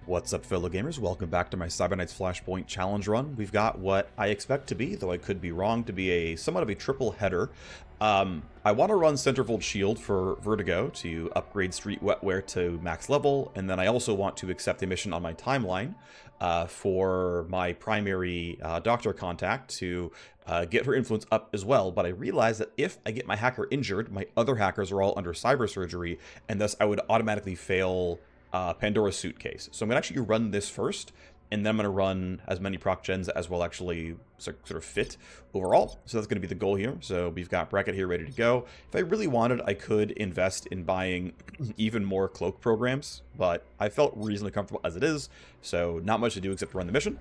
What's up, fellow gamers? Welcome back to my Cyber Flashpoint challenge run. We've got what I expect to be, though I could be wrong, to be a somewhat of a triple header. I want to run Centerfold Shield for Vertigo to upgrade Street Wetware to max level, and then I also want to accept a mission on my timeline for my primary doctor contact to get her influence up as well. But I realize that if I get my hacker injured, my other hackers are all under cyber surgery, and thus I would automatically fail Pandora's Suitcase. So I'm going to actually run this first, and then I'm going to run as many proc gens as will actually sort of fit overall. So that's going to be the goal here. So we've got Bracket here ready to go. If I really wanted, I could invest in buying even more cloak programs, but I felt reasonably comfortable as it is, so not much to do except run the mission.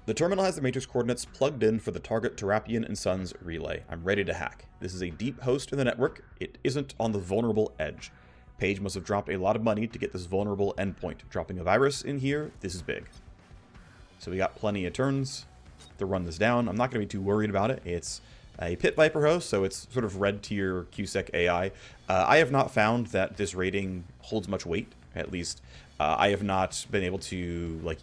The terminal has the matrix coordinates plugged in for the target Terrapian and Sons relay. I'm ready to hack. This is a deep host in the network. It isn't on the vulnerable edge. Paige must have dropped a lot of money to get this vulnerable endpoint. Dropping a virus in here, this is big. So we got plenty of turns to run this down. I'm not going to be too worried about it. It's a Pit Viper host, so it's sort of red tier QSEC AI. I have not found that this rating holds much weight, at least. I have not been able to,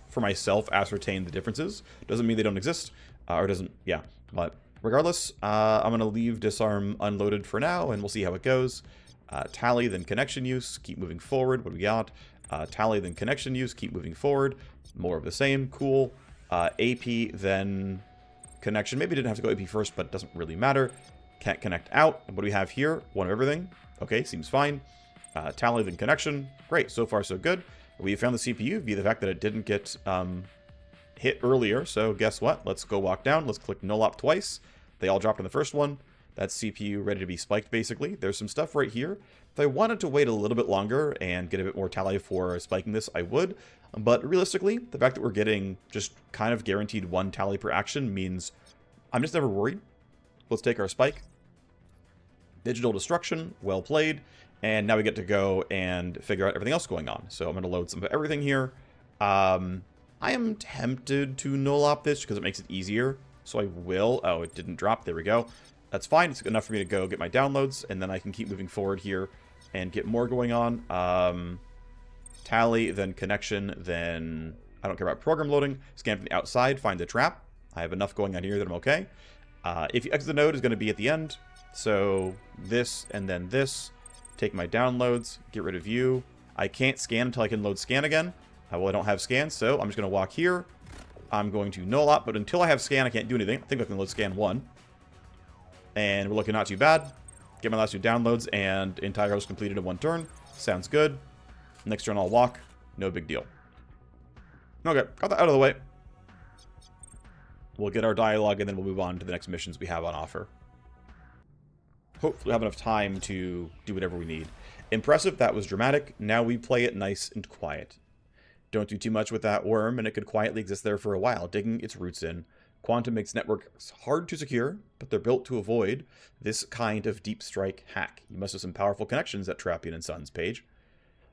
for myself, ascertain the differences. Doesn't mean they don't exist, or doesn't, yeah. But regardless, I'm going to leave disarm unloaded for now, and we'll see how it goes. Tally, then connection use, keep moving forward. What do we got? Tally, then connection use, keep moving forward. More of the same, cool. AP, then connection. Maybe didn't have to go AP first, but it doesn't really matter. Can't connect out. And what do we have here? One of everything. Okay, seems fine. Tally, then connection. Great, so far so good. We found the CPU via the fact that it didn't get hit earlier, so guess what? Let's go walk down. Let's click null op twice. They all dropped in the first one. That's CPU ready to be spiked, basically. There's some stuff right here. If I wanted to wait a little bit longer and get a bit more tally for spiking this, I would. But realistically, the fact that we're getting just kind of guaranteed one tally per action means I'm just never worried. Let's take our spike. Digital destruction, well played. And now we get to go and figure out everything else going on. So I'm going to load some of everything here. I am tempted to null op this because it makes it easier. So I will. Oh, it didn't drop. There we go. That's fine. It's enough for me to go get my downloads, and then I can keep moving forward here and get more going on. Tally, then connection, then I don't care about program loading. Scan from the outside, find the trap. I have enough going on here that I'm okay. If you exit the node is going to be at the end. So this and then this. Take my downloads, get rid of you. I can't scan until I can load scan again. Well, I don't have scan, so I'm just going to walk here. I'm going to null op, but until I have scan, I can't do anything. I think I can load scan 1. And we're looking not too bad. Get my last 2 downloads, and entire host completed in 1 turn. Sounds good. Next turn I'll walk. No big deal. Okay, got that out of the way. We'll get our dialogue, and then we'll move on to the next missions we have on offer. Hopefully we have enough time to do whatever we need. Impressive, that was dramatic. Now we play it nice and quiet. Don't do too much with that worm, and it could quietly exist there for a while, digging its roots in. Quantum makes networks hard to secure, but they're built to avoid this kind of deep strike hack. You must have some powerful connections at Terrapian and Sons, Paige.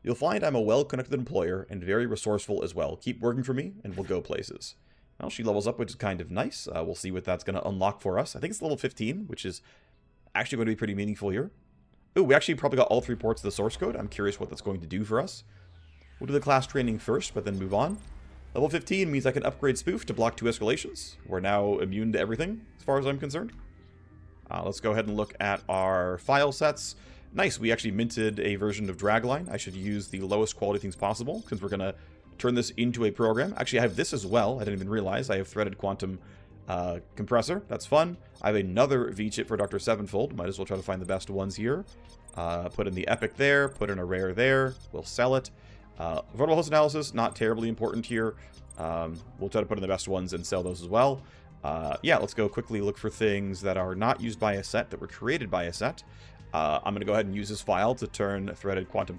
You'll find I'm a well-connected employer and very resourceful as well. Keep working for me, and we'll go places. Well, she levels up, which is kind of nice. We'll see what that's going to unlock for us. I think it's level 15, which is actually going to be pretty meaningful here. Ooh, we actually probably got all 3 ports of the source code. I'm curious what that's going to do for us. We'll do the class training first, but then move on. Level 15 means I can upgrade Spoof to block 2 escalations. We're now immune to everything, as far as I'm concerned. Let's go ahead and look at our file sets. Nice, we actually minted a version of Dragline. I should use the lowest quality things possible, since we're going to turn this into a program. Actually, I have this as well. I didn't even realize. I have threaded quantum compressor. That's fun. I have another V-chip for Dr. Sevenfold. Might as well try to find the best ones here. Put in the Epic there. Put in a Rare there. We'll sell it. Vulnerable host analysis, not terribly important here. We'll try to put in the best ones and sell those as well. Yeah, let's go quickly look for things that are not used by a set, that were created by a set. I'm going to go ahead and use this file to turn threaded quantum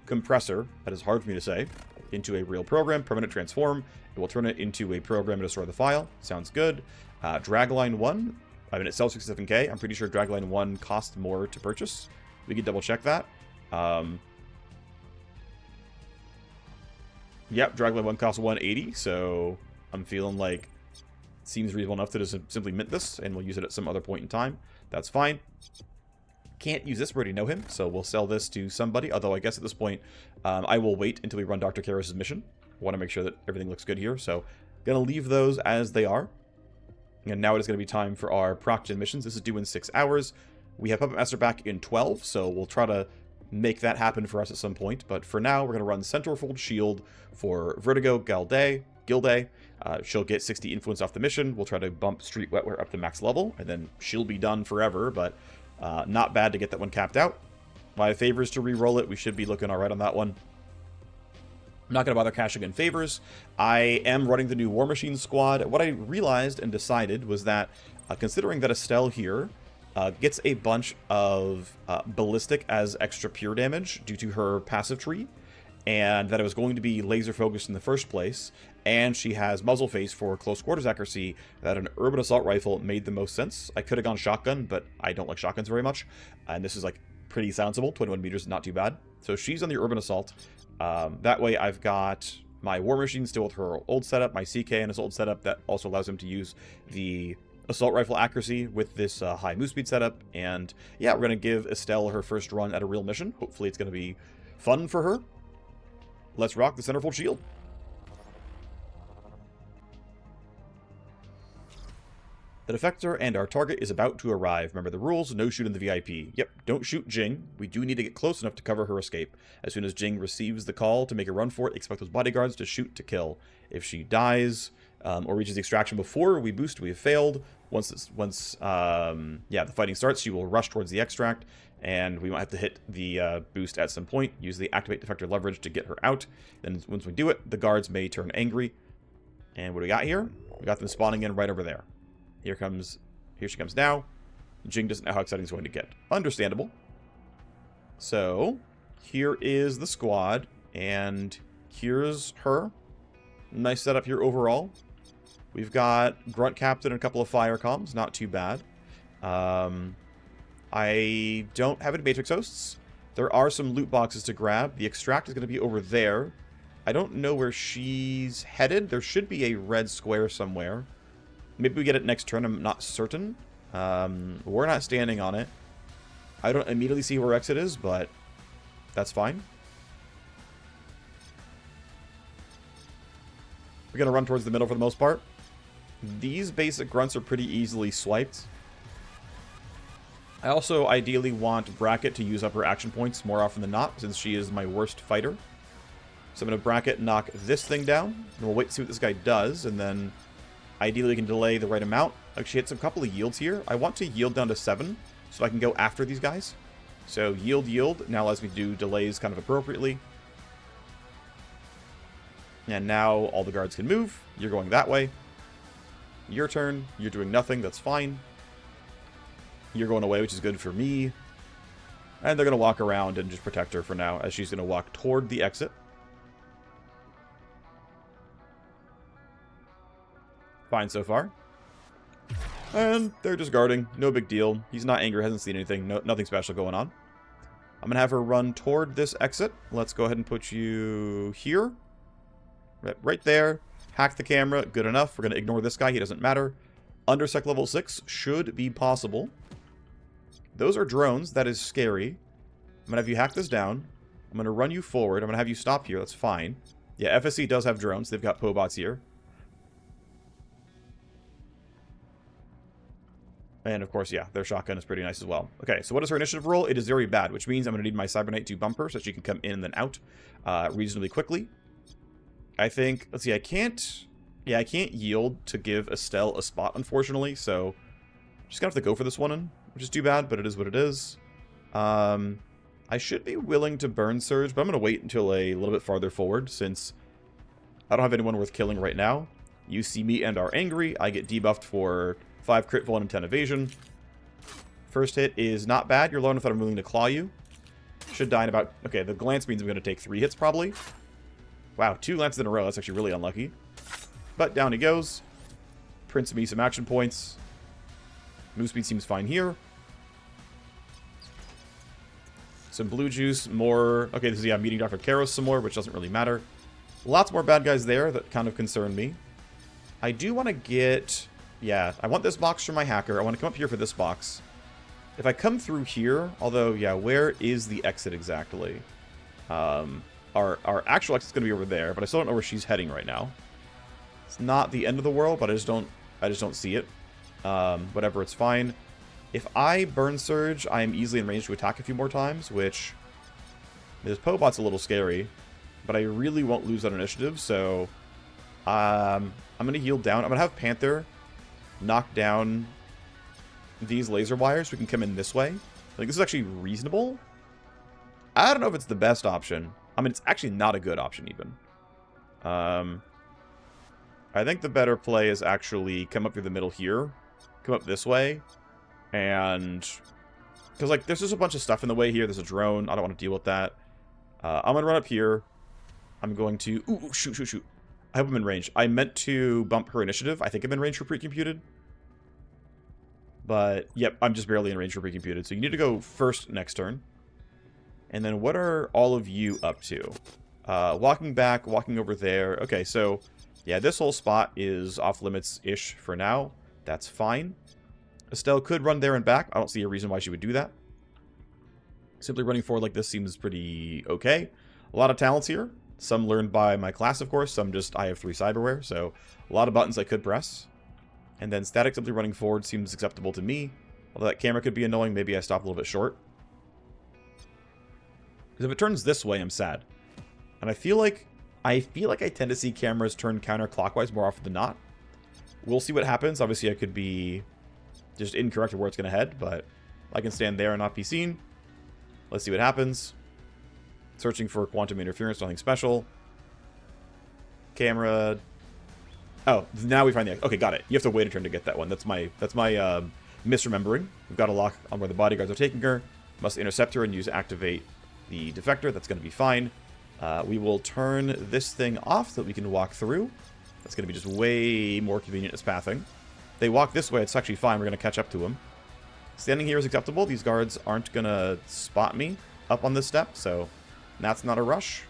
compressor, that is hard for me to say, into a real program, permanent transform. It will turn it into a program to store the file. Sounds good. Dragline 1, I mean, it sells 67k. I'm pretty sure Dragline 1 costs more to purchase. We can double check that. Yep, Dragline 1 costs 180, so I'm feeling like it seems reasonable enough to just simply mint this, and we'll use it at some other point in time. That's fine. can't use this, we already know him, so we'll sell this to somebody. Although I guess at this point, I will wait until we run Dr. Karras' mission. I want to make sure that everything looks good here, so gonna leave those as they are. And now it is going to be time for our proc-gen missions. This is due in 6 hours. We have Puppet Master back in 12, so we'll try to make that happen for us at some point. But for now, we're going to run Centerfold Shield for Vertigo Gilday. She'll get 60 influence off the mission. We'll try to bump Street Wetware up to max level, and then she'll be done forever, but not bad to get that one capped out. My favors to re-roll it. We should be looking all right on that one. I'm not going to bother cashing in favors. I am running the new Warmachine squad. What I realized and decided was that, considering that Estelle here gets a bunch of ballistic as extra pure damage due to her passive tree, and that it was going to be laser focused in the first place, and she has muzzle face for close quarters accuracy, that an urban assault rifle made the most sense. I could have gone shotgun, but I don't like shotguns very much, and this is like pretty silenceable. 21 meters is not too bad. So she's on the urban assault. That way I've got my Warmachine still with her old setup, my CK and his old setup that also allows him to use the assault rifle accuracy with this high move speed setup. And yeah, we're going to give Estelle her first run at a real mission. Hopefully it's going to be fun for her. Let's rock the Centerfold Shield. The Defector and our target is about to arrive. Remember the rules, no shoot in the VIP. Yep, don't shoot Jing. We do need to get close enough to cover her escape. As soon as Jing receives the call to make a run for it, expect those bodyguards to shoot to kill. If she dies or reaches the extraction before we boost, we have failed. Once the fighting starts, she will rush towards the extract, and we might have to hit the boost at some point. Use the activate Defector leverage to get her out. Then once we do it, the guards may turn angry. And what do we got here? We got them spawning in right over there. Here she comes now. Jing doesn't know how exciting it's going to get. Understandable. So, here is the squad, and here's her. Nice setup here overall. We've got Grunt Captain and a couple of fire comms, not too bad. I don't have any Matrix Hosts. There are some loot boxes to grab. The extract is going to be over there. I don't know where she's headed. There should be a red square somewhere. Maybe we get it next turn, I'm not certain. We're not standing on it. I don't immediately see where exit is, but that's fine. We're going to run towards the middle for the most part. These basic grunts are pretty easily swiped. I also ideally want Bracket to use up her action points more often than not, since she is my worst fighter. So I'm going to Bracket knock this thing down, and we'll wait to see what this guy does, and then ideally we can delay the right amount. Actually, hits a couple of yields here. I want to yield down to 7, so I can go after these guys. So yield, now allows me to do delays kind of appropriately. And now all the guards can move. You're going that way. Your turn. You're doing nothing. That's fine. You're going away, which is good for me. And they're going to walk around and just protect her for now, as she's going to walk toward the exit. Fine so far. And they're just guarding. No big deal. He's not angry, hasn't seen anything. Nothing special going on. I'm going to have her run toward this exit. Let's go ahead and put you here. Right there. Hack the camera. Good enough. We're going to ignore this guy. He doesn't matter. Undersec level 6 should be possible. Those are drones. That is scary. I'm going to have you hack this down. I'm going to run you forward. I'm going to have you stop here. That's fine. Yeah, FSC does have drones. They've got Pobots here. And of course, yeah, their shotgun is pretty nice as well. Okay, so what is her initiative roll? It is very bad, which means I'm going to need my Cyber Knight to bump her so she can come in and then out reasonably quickly. I think, let's see, I can't yield to give Estelle a spot, unfortunately, so just gonna have to go for this one, which is too bad, but it is what it is. I should be willing to burn Surge, but I'm going to wait until a little bit farther forward, since I don't have anyone worth killing right now. You see me and are angry. I get debuffed for 5 crit vol and 10 evasion. First hit is not bad. You're low enough that I'm willing to claw you. Should die in about... Okay, the glance means I'm going to take 3 hits, probably. Wow, 2 glances in a row. That's actually really unlucky. But down he goes. Prints me some action points. Move speed seems fine here. Some blue juice, more... Okay, this is, yeah, meeting Dr. Karras some more, which doesn't really matter. Lots more bad guys there that kind of concern me. I do want to get... Yeah, I want this box for my hacker. I want to come up here for this box. If I come through here, although, yeah, where is the exit exactly? Our actual exit's going to be over there, but I still don't know where she's heading right now. It's not the end of the world, but I just don't see it. Whatever, it's fine. If I burn Surge, I am easily in range to attack a few more times, which this Pobot's a little scary, but I really won't lose that initiative, so I'm going to heal down. I'm going to have Panther knock down these laser wires so we can come in this way. I think this is actually reasonable. I don't know if it's the best option. I mean, it's actually not a good option, even. I think the better play is actually come up through the middle here, come up this way, and... Because, like, there's just a bunch of stuff in the way here. There's a drone. I don't want to deal with that. I'm going to run up here. I'm going to... Ooh, shoot. I hope I'm in range. I meant to bump her initiative. I think I'm in range for pre-computed. But, yep, I'm just barely in range for pre-computed. So you need to go first next turn. And then what are all of you up to? Walking back, walking over there. Okay, so, yeah, this whole spot is off-limits-ish for now. That's fine. Estelle could run there and back. I don't see a reason why she would do that. Simply running forward like this seems pretty okay. A lot of talents here. Some learned by my class, of course. Some just I have 3 cyberware, so a lot of buttons I could press. And then static simply running forward seems acceptable to me. Although that camera could be annoying, maybe I stop a little bit short. Because if it turns this way, I'm sad. And I feel like I tend to see cameras turn counterclockwise more often than not. We'll see what happens. Obviously, I could be just incorrect of where it's going to head, but I can stand there and not be seen. Let's see what happens. Searching for quantum interference, nothing special. Camera. Oh, now we find the... Okay, got it. You have to wait a turn to get that one. That's my misremembering. We've got a lock on where the bodyguards are taking her. Must intercept her and use activate the defector. That's going to be fine. We will turn this thing off so that we can walk through. That's going to be just way more convenient as pathing. They walk this way, it's actually fine. We're going to catch up to them. Standing here is acceptable. These guards aren't going to spot me up on this step, so that's not a rush.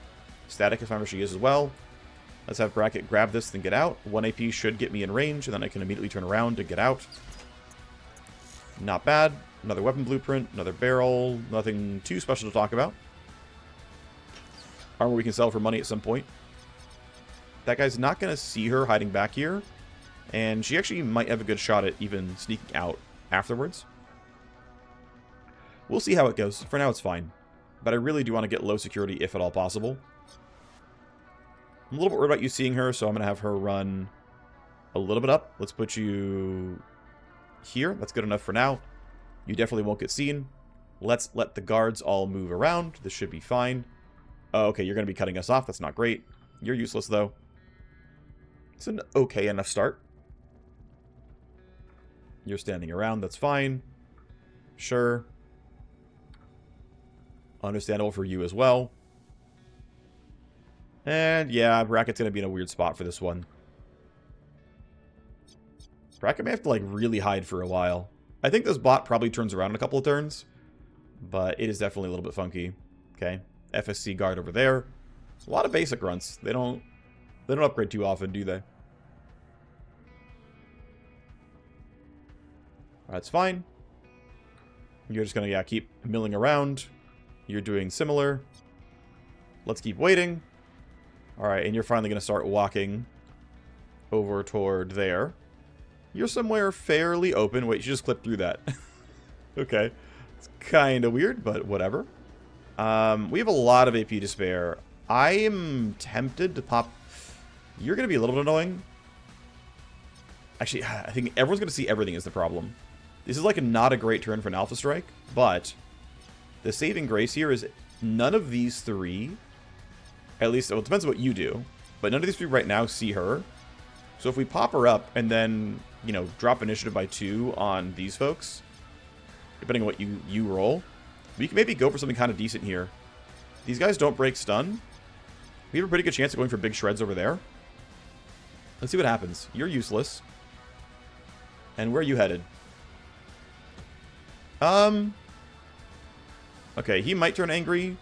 Static, if I'm where she is as well. Let's have Bracket grab this and get out. 1 AP should get me in range, and then I can immediately turn around to get out. Not bad. Another weapon blueprint, another barrel. Nothing too special to talk about. Armor we can sell for money at some point. That guy's not going to see her hiding back here. And she actually might have a good shot at even sneaking out afterwards. We'll see how it goes. For now, it's fine. But I really do want to get low security if at all possible. I'm a little bit worried about you seeing her, so I'm going to have her run a little bit up. Let's put you here. That's good enough for now. You definitely won't get seen. Let's let the guards all move around. This should be fine. Oh, okay, you're going to be cutting us off. That's not great. You're useless, though. It's an okay enough start. You're standing around. That's fine. Sure. Understandable for you as well. And yeah, Bracket's going to be in a weird spot for this one. Bracket may have to like really hide for a while. I think this bot probably turns around in a couple of turns. But it is definitely a little bit funky. Okay. FSC guard over there. A lot of basic runts. They don't upgrade too often, do they? That's fine. You're just going to, yeah, keep milling around. You're doing similar. Let's keep waiting. Alright, and you're finally going to start walking over toward there. You're somewhere fairly open. Wait, you just clipped through that. Okay. It's kind of weird, but whatever. We have a lot of AP to spare. I am tempted to pop... You're going to be a little bit annoying. Actually, I think everyone's going to see everything is the problem. This is like not a great turn for an Alpha Strike, but the saving grace here is none of these 3, at least, well, it depends on what you do, but none of these 3 right now see her. So if we pop her up and then, you know, drop initiative by 2 on these folks, depending on what you roll, we can maybe go for something kind of decent here. These guys don't break stun. We have a pretty good chance of going for big shreds over there. Let's see what happens. You're useless. And where are you headed? Okay, he might turn angry.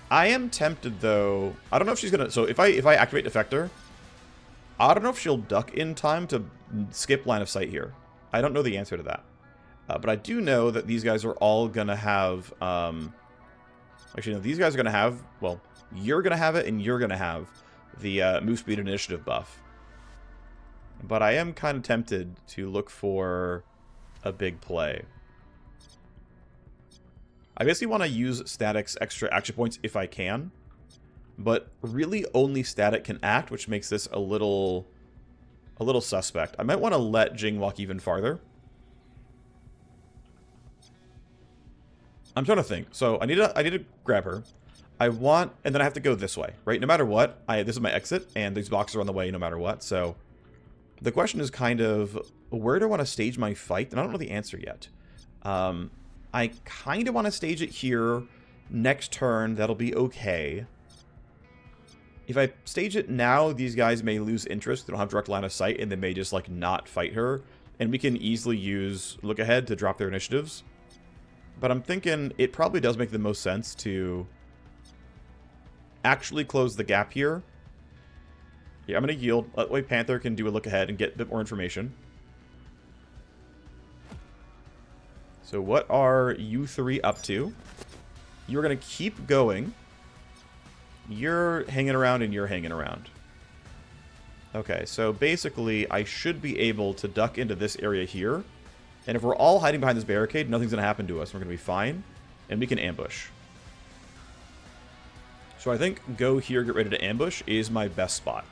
I am tempted, though. I don't know if she's gonna... So, if I activate Defector, I don't know if she'll duck in time to skip line of sight here. I don't know the answer to that. But I do know that these guys are all going to have... actually, no, these guys are going to have... Well, you're going to have it, and you're going to have the move speed and initiative buff. But I am kind of tempted to look for a big play. I basically want to use Static's extra action points if I can. But really only Static can act, which makes this a little suspect. I might want to let Jing walk even farther. I'm trying to think. So I need to grab her. I want, and then I have to go this way, right? No matter what, this is my exit, and these boxes are on the way no matter what. So the question is kind of, where do I want to stage my fight? And I don't know the answer yet. I kind of want to stage it here. Next turn, that'll be okay. If I stage it now, these guys may lose interest. They don't have direct line of sight, and they may just, like, not fight her. And we can easily use look ahead to drop their initiatives. But I'm thinking it probably does make the most sense to actually close the gap here. Yeah, I'm going to yield. That way Panther can do a look ahead and get a bit more information. So what are you three up to? You're going to keep going. You're hanging around and you're hanging around. Okay, so basically I should be able to duck into this area here. And if we're all hiding behind this barricade, nothing's going to happen to us. We're going to be fine. And we can ambush. So I think go here, get ready to ambush is my best spot.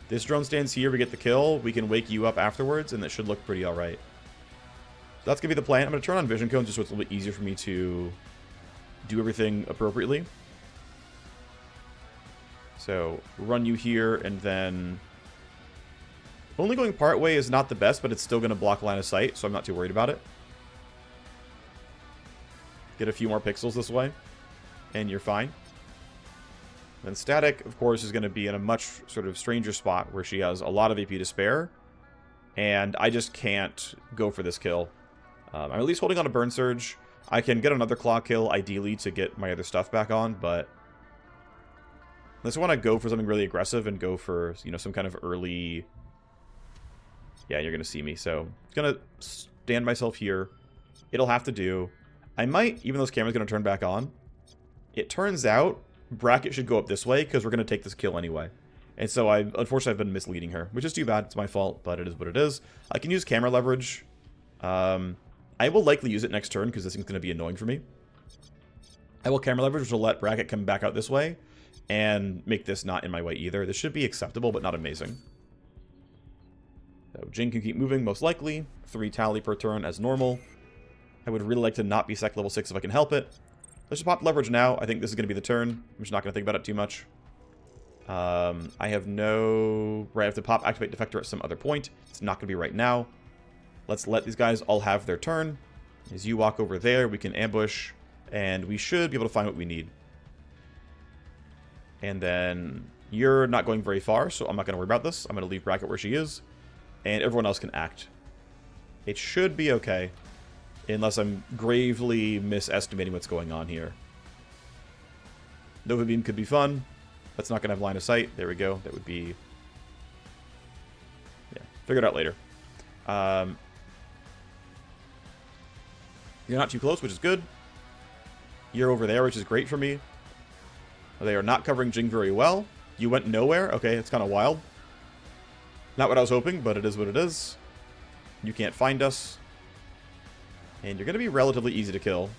This drone stands here, we get the kill. We can wake you up afterwards, and that should look pretty alright. So that's going to be the plan. I'm going to turn on vision cones just so it's a little bit easier for me to do everything appropriately. So run you here, and then... Only going part way is not the best, but it's still going to block line of sight, so I'm not too worried about it. Get a few more pixels this way, and you're fine. Then Static, of course, is going to be in a much sort of stranger spot where she has a lot of AP to spare, and I just can't go for this kill. I'm at least holding on a Burn Surge. I can get another Claw kill, ideally, to get my other stuff back on, but... Unless I want to go for something really aggressive and go for, you know, some kind of early... Yeah, you're going to see me, so I'm going to stand myself here. It'll have to do. I might, even though this camera's going to turn back on, it turns out Bracket should go up this way because we're going to take this kill anyway. And so unfortunately, I've been misleading her, which is too bad. It's my fault, but it is what it is. I can use camera leverage. I will likely use it next turn because this thing's going to be annoying for me. I will camera leverage, which will let Bracket come back out this way and make this not in my way either. This should be acceptable, but not amazing. So Jing can keep moving, most likely. 3 tally per turn as normal. I would really like to not be sec level 6 if I can help it. Let's just pop leverage now. I think this is going to be the turn. I'm just not going to think about it too much. I have no... Right, I have to pop activate defector at some other point. It's not going to be right now. Let's let these guys all have their turn. As you walk over there, we can ambush. And we should be able to find what we need. And then you're not going very far, so I'm not going to worry about this. I'm going to leave Bracket where she is. And everyone else can act. It should be okay. Unless I'm gravely misestimating what's going on here. Nova Beam could be fun. That's not going to have line of sight. There we go. That would be... Yeah, figure it out later. You're not too close, which is good. You're over there, which is great for me. They are not covering Jing very well. You went nowhere? Okay, it's kind of wild. Not what I was hoping, but it is what it is. You can't find us. And you're going to be relatively easy to kill.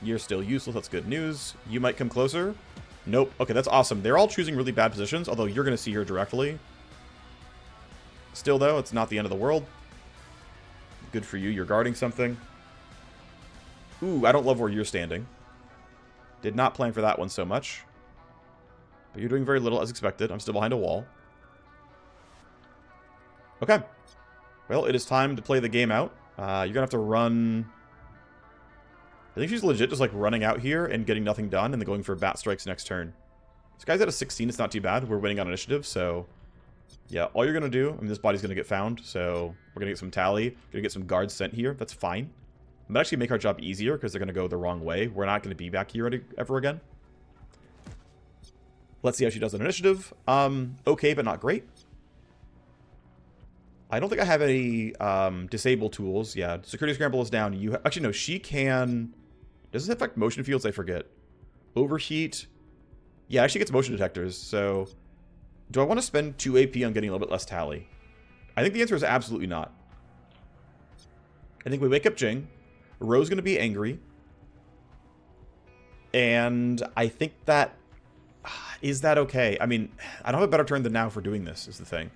You're still useless. That's good news. You might come closer. Nope. Okay, that's awesome. They're all choosing really bad positions, although you're going to see her directly. Still, though, it's not the end of the world. Good for you. You're guarding something. Ooh, I don't love where you're standing. Did not plan for that one so much. But you're doing very little as expected. I'm still behind a wall. Okay. Well, it is time to play the game out. You're going to have to run... I think she's legit just like running out here and getting nothing done and then going for bat strikes next turn. This guy's at a 16. It's not too bad. We're winning on initiative, so... Yeah, all you're going to do... I mean, this body's going to get found, so... We're going to get some tally. Going to get some guards sent here. That's fine. It might actually make our job easier because they're going to go the wrong way. We're not going to be back here ever again. Let's see how she does on initiative. Okay, but not great. I don't think I have any disable tools. Yeah, security scramble is down. You actually, no, she can... Does this affect motion fields? I forget. Overheat. Yeah, she gets motion detectors, so... Do I want to spend 2 AP on getting a little bit less tally? I think the answer is absolutely not. I think we wake up Jing. Ro's going to be angry. And I think that... Is that okay? I mean, I don't have a better turn than now for doing this, is the thing.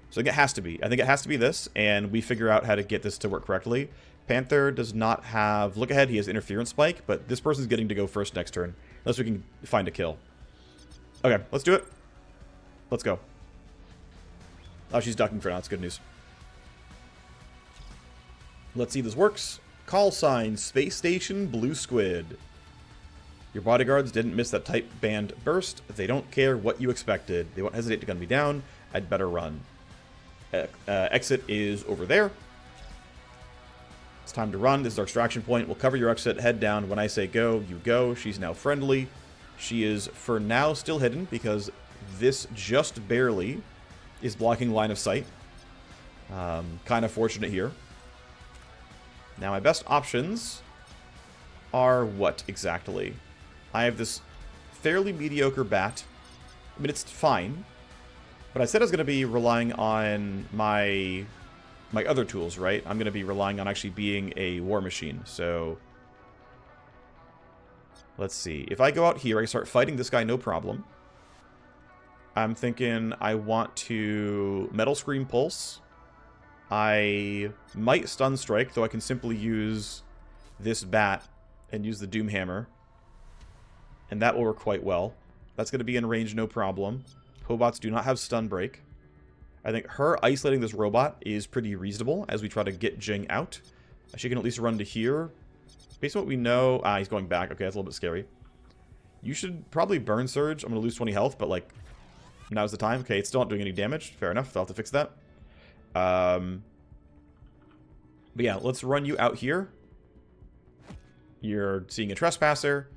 So I think it has to be. I think it has to be this, and we figure out how to get this to work correctly. Panther does not have... Look ahead, he has interference spike, but this person's getting to go first next turn. Unless we can find a kill. Okay, let's do it. Let's go. Oh, she's ducking for now. That's good news. Let's see if this works. Call sign, Space Station, Blue Squid. Your bodyguards didn't miss that type band burst. They don't care what you expected. They won't hesitate to gun me down. I'd better run. Exit is over there. It's time to run. This is our extraction point. We'll cover your exit. Head down. When I say go, you go. She's now friendly. She is, for now, still hidden because this just barely is blocking line of sight. Kind of fortunate here. Now, my best options are what exactly? I have this fairly mediocre bat. I mean, it's fine. But I said I was going to be relying on my other tools, right? I'm going to be relying on actually being a Warmachine. So, let's see. If I go out here, I can start fighting this guy, no problem. I'm thinking I want to Metal Scream Pulse. I might Stun Strike, though I can simply use this bat and use the Doom Hammer. And that will work quite well. That's going to be in range, no problem. Pobots do not have Stun Break. I think her isolating this robot is pretty reasonable as we try to get Jing out. She can at least run to here. Based on what we know... Ah, he's going back. Okay, that's a little bit scary. You should probably Burn Surge. I'm going to lose 20 health, but, like, now's the time. Okay, it's still not doing any damage. Fair enough. I'll have to fix that. But yeah, let's run you out here. You're seeing a Trespasser.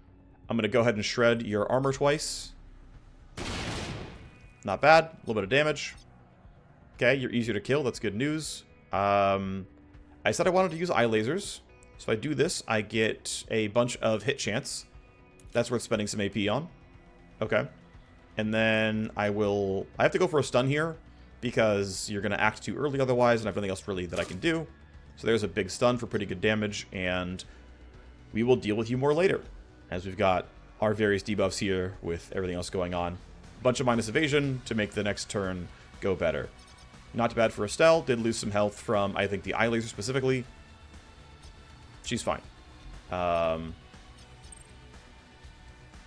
I'm going to go ahead and shred your armor twice. Not bad. A little bit of damage. Okay, you're easier to kill. That's good news. I said I wanted to use eye lasers. So if I do this, I get a bunch of hit chance. That's worth spending some AP on. Okay. And then I have to go for a stun here because you're going to act too early otherwise, and I have nothing else really that I can do. So there's a big stun for pretty good damage, and we will deal with you more later, as we've got our various debuffs here with everything else going on. A bunch of minus evasion to make the next turn go better. Not too bad for Estelle. Did lose some health from, I think, the eye laser specifically. She's fine.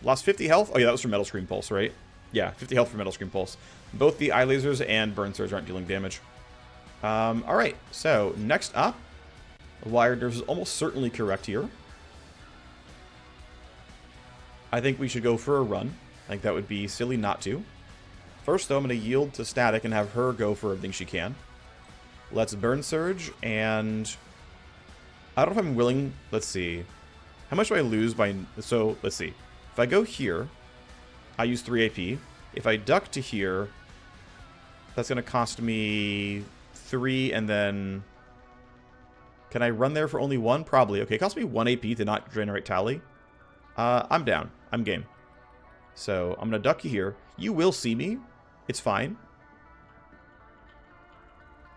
Lost 50 health. Oh, yeah, that was from Metal Scream Pulse, right? Yeah, 50 health from Metal Scream Pulse. Both the eye lasers and Burn Surge aren't dealing damage. Alright, so next up, Wired Nerves is almost certainly correct here. I think we should go for a run. I think that would be silly not to. First, though, I'm going to yield to Static and have her go for everything she can. Let's Burn Surge, and I don't know if I'm willing... Let's see. How much do I lose by... So, let's see. If I go here, I use 3 AP. If I duck to here, that's going to cost me 3, and then... Can I run there for only 1? Probably. Okay, it costs me 1 AP to not generate tally. I'm down. I'm game. So, I'm going to duck you here. You will see me. It's fine.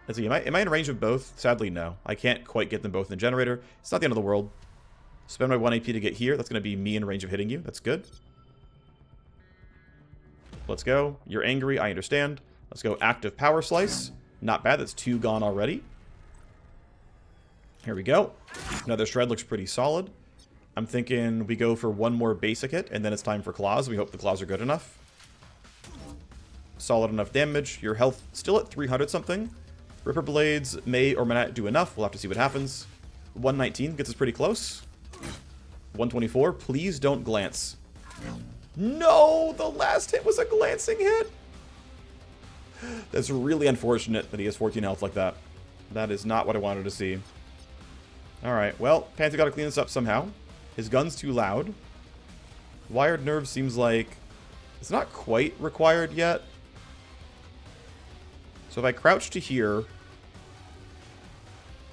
Let's see. Am I in range of both? Sadly, no. I can't quite get them both in the generator. It's not the end of the world. Spend my 1 AP to get here. That's going to be me in range of hitting you. That's good. Let's go. You're angry. I understand. Let's go active power slice. Not bad. That's 2 gone already. Here we go. Another shred looks pretty solid. I'm thinking we go for 1 more basic hit, and then it's time for claws. We hope the claws are good enough. Solid enough damage. Your health still at 300 something. Ripper Blades may or may not do enough. We'll have to see what happens. 119 gets us pretty close. 124. Please don't glance. No! The last hit was a glancing hit! That's really unfortunate that he has 14 health like that. That is not what I wanted to see. Alright, well, Panther got to clean this up somehow. His gun's too loud. Wired Nerve seems like it's not quite required yet. So if I crouch to here,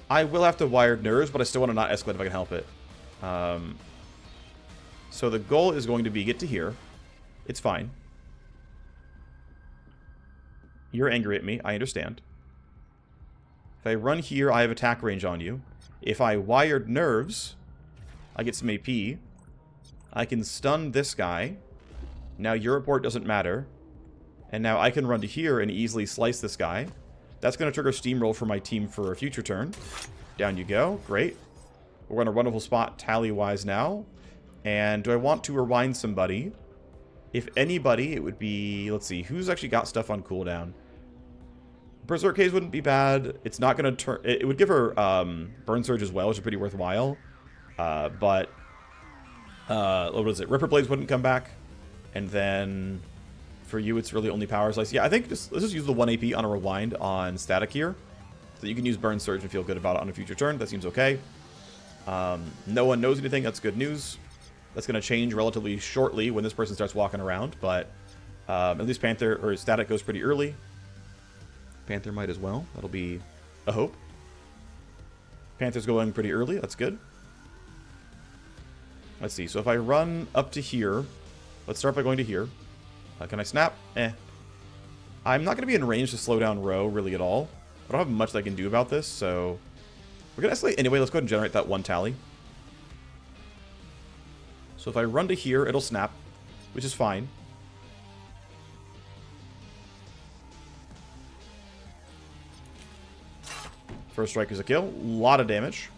I will have to wired nerves, but I still want to not escalate if I can help it. So the goal is going to be get to here. It's fine. You're angry at me. I understand. If I run here, I have attack range on you. If I wired nerves, I get some AP. I can stun this guy. Now your report doesn't matter. And now I can run to here and easily slice this guy. That's going to trigger steamroll for my team for a future turn. Down you go. Great. We're in a wonderful spot tally-wise now. And do I want to rewind somebody? If anybody, it would be... Let's see. Who's actually got stuff on cooldown? Berserk Haze wouldn't be bad. It's not going to turn... It would give her Burn Surge as well, which is pretty worthwhile. What is it? Ripper Blades wouldn't come back. And then... For you, it's really only Power Slice. Yeah, I think let's just use the 1 AP on a rewind on Static here. So you can use Burn Surge and feel good about it on a future turn. That seems okay. No one knows anything. That's good news. That's going to change relatively shortly when this person starts walking around. But at least Panther or Static goes pretty early. Panther might as well. That'll be a hope. Panther's going pretty early. That's good. Let's see. So if I run up to here, let's start by going to here. Can I snap? I'm not going to be in range to slow down row really at all. I don't have much that I can do about this, so... We're going to escalate anyway. Let's go ahead and generate that 1 tally. So if I run to here, it'll snap, which is fine. First strike is a kill. A lot of damage.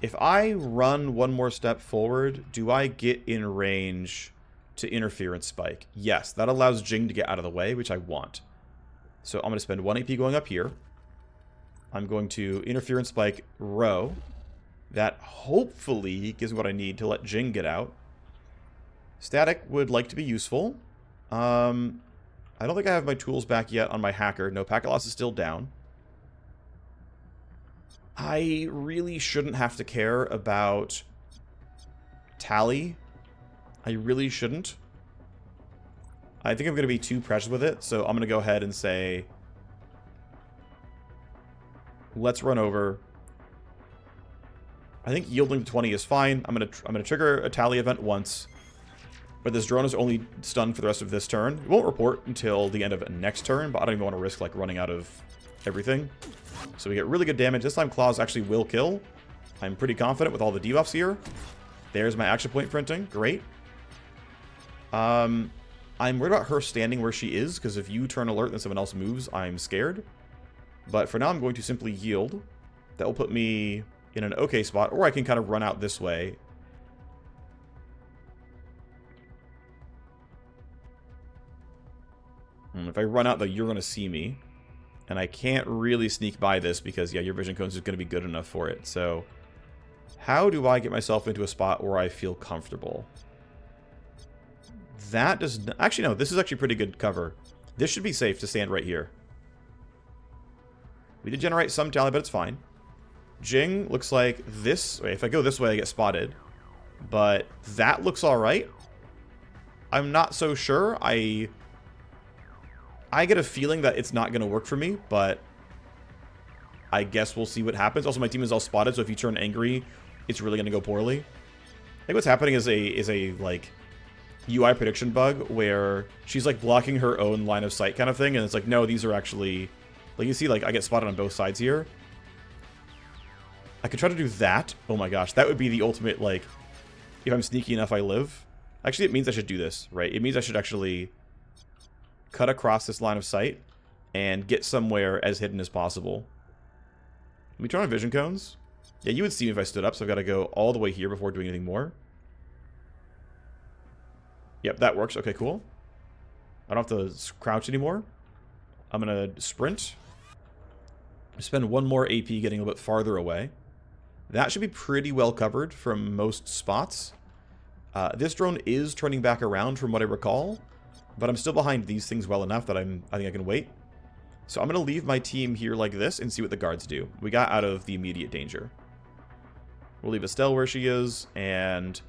If I run one more step forward, do I get in range... to interference spike? Yes, that allows Jing to get out of the way, which I want. So I'm going to spend 1 AP going up here. I'm going to interference spike row. That hopefully gives me what I need to let Jing get out. Static would like to be useful. I don't think I have my tools back yet on my hacker. No, packet loss is still down. I really shouldn't have to care about tally. I really shouldn't. I think I'm going to be too precious with it, so I'm going to go ahead and say, let's run over. I think yielding to 20 is fine. I'm going to trigger a tally event once, but this drone is only stunned for the rest of this turn. It won't report until the end of next turn, but I don't even want to risk like running out of everything. So we get really good damage. This time claws actually will kill. I'm pretty confident with all the debuffs here. There's my action point printing. Great. I'm worried about her standing where she is, because if you turn alert and someone else moves, I'm scared. But for now, I'm going to simply yield. That will put me in an okay spot, or I can kind of run out this way. If I run out, though, you're going to see me. And I can't really sneak by this because, yeah, your vision cone is going to be good enough for it. So, how do I get myself into a spot where I feel comfortable? That does... Actually, no. This is actually pretty good cover. This should be safe to stand right here. We did generate some tally, but it's fine. Jing looks like this... Wait, if I go this way, I get spotted. But that looks alright. I'm not so sure. I get a feeling that it's not going to work for me, but I guess we'll see what happens. Also, my team is all spotted, so if you turn angry, it's really going to go poorly. I think what's happening is a like... UI prediction bug where she's like blocking her own line of sight kind of thing, and it's like, no, these are actually, like, you see, like, I get spotted on both sides here. I could try to do that. Oh my gosh, that would be the ultimate, like, if I'm sneaky enough, I live. Actually, it means I should do this, right? It means I should actually cut across this line of sight and get somewhere as hidden as possible. Let me turn on vision cones. Yeah, you would see me if I stood up, so I've got to go all the way here before doing anything more. Yep, that works. Okay, cool. I don't have to crouch anymore. I'm going to sprint. Spend 1 more AP getting a little bit farther away. That should be pretty well covered from most spots. This drone is turning back around from what I recall, but I'm still behind these things well enough that I think I can wait. So I'm going to leave my team here like this and see what the guards do. We got out of the immediate danger. We'll leave Estelle where she is, and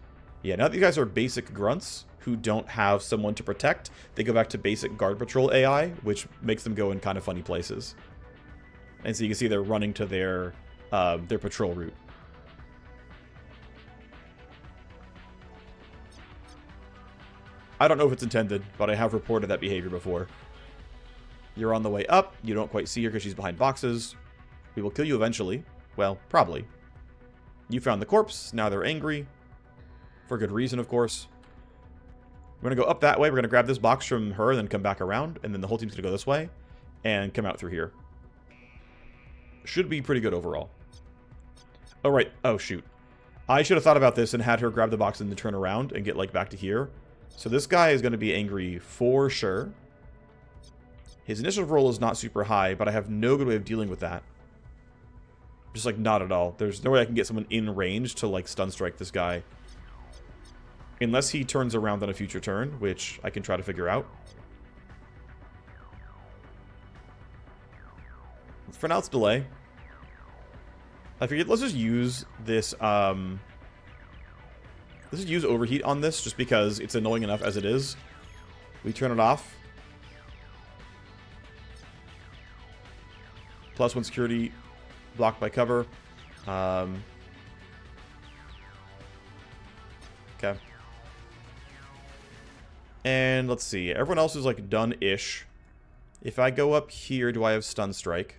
Yeah, now that you guys are basic grunts who don't have someone to protect, they go back to basic guard patrol AI, which makes them go in kind of funny places. And so you can see they're running to their patrol route. I don't know if it's intended, but I have reported that behavior before. You're on the way up. You don't quite see her because she's behind boxes. We will kill you eventually. Well, probably. You found the corpse. Now they're angry. For good reason, of course. We're going to go up that way. We're going to grab this box from her and then come back around. And then the whole team's going to go this way and come out through here. Should be pretty good overall. Oh, right. Oh, shoot. I should have thought about this and had her grab the box and then turn around and get, like, back to here. So this guy is going to be angry for sure. His initiative roll is not super high, but I have no good way of dealing with that. Just, like, not at all. There's no way I can get someone in range to, like, stun strike this guy. Unless he turns around on a future turn, which I can try to figure out. For now, it's delay. I figured let's just use this, let's just use overheat on this, just because it's annoying enough as it is. We turn it off. +1 security, blocked by cover. Okay. And let's see. Everyone else is, like, done-ish. If I go up here, do I have stun strike?